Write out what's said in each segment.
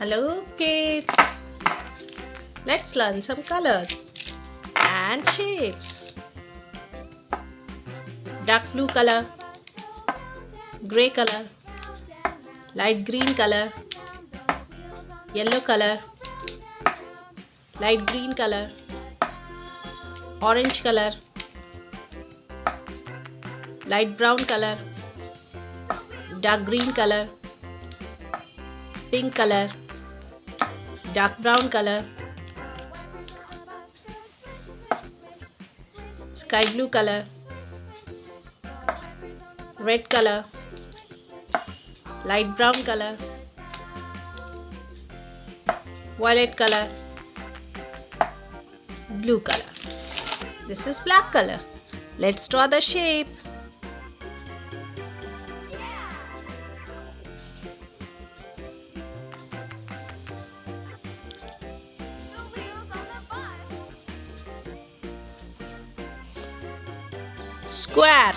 Hello kids! Let's learn some colors and shapes. Dark blue color, grey color, light green color, yellow color, light green color, orange color, light brown color, dark green color, pink color, dark brown color, sky blue color, red color, light brown color, violet color, blue color. This is black color. Let's draw the shape. Square,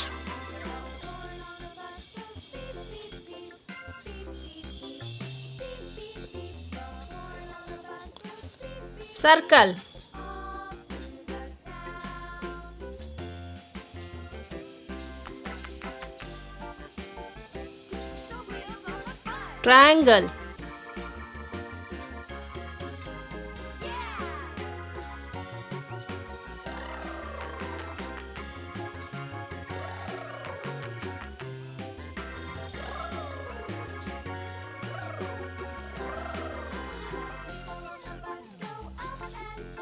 circle, triangle,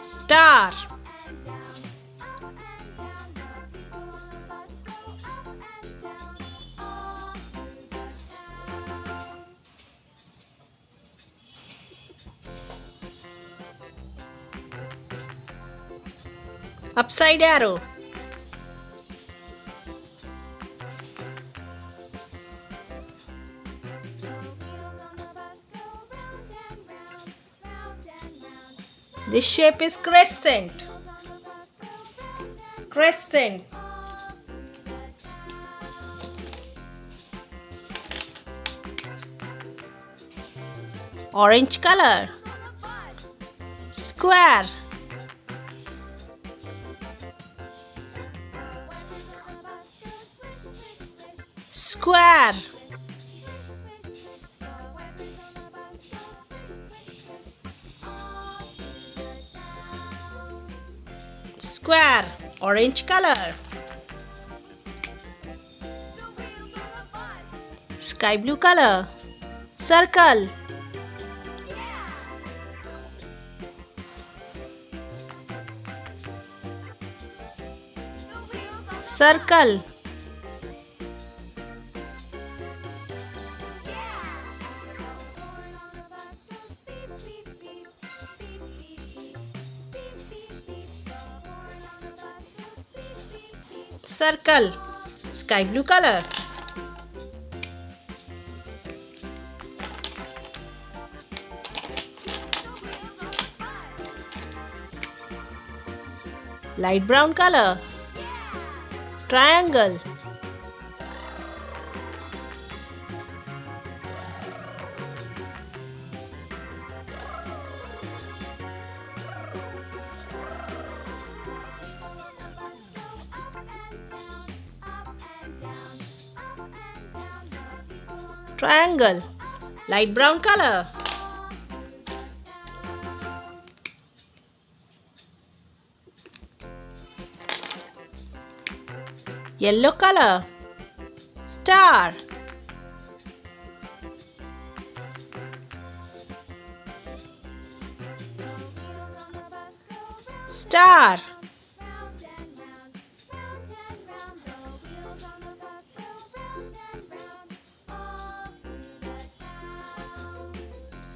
star, upside arrow, this shape is crescent, crescent, orange color, square, square, square, orange color, sky blue color, circle, circle, circle, sky blue color, light brown color, triangle, triangle, light brown color, yellow color, star, star,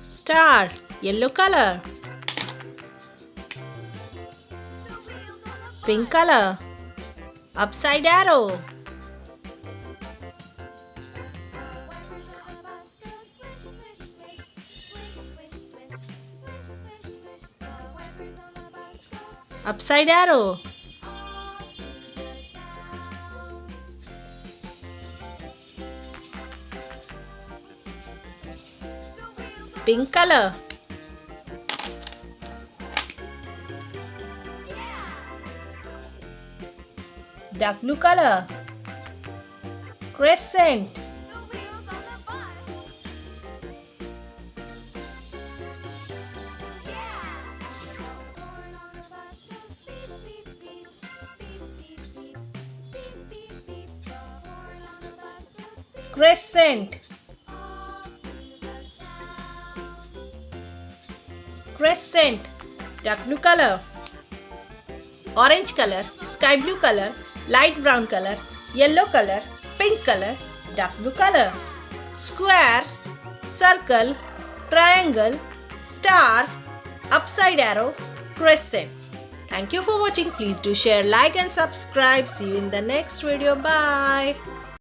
star, yellow color, pink color, upside arrow, upside arrow, Pink color. Dark blue color. Crescent. Crescent. Crescent. Dark blue color. Orange color. Sky blue color. Light brown color. Yellow color. Pink color. Dark blue color. Square. Circle. Triangle. Star. Upside arrow. Crescent. Thank you for watching. Please do share, like and subscribe. See you in the next video. Bye.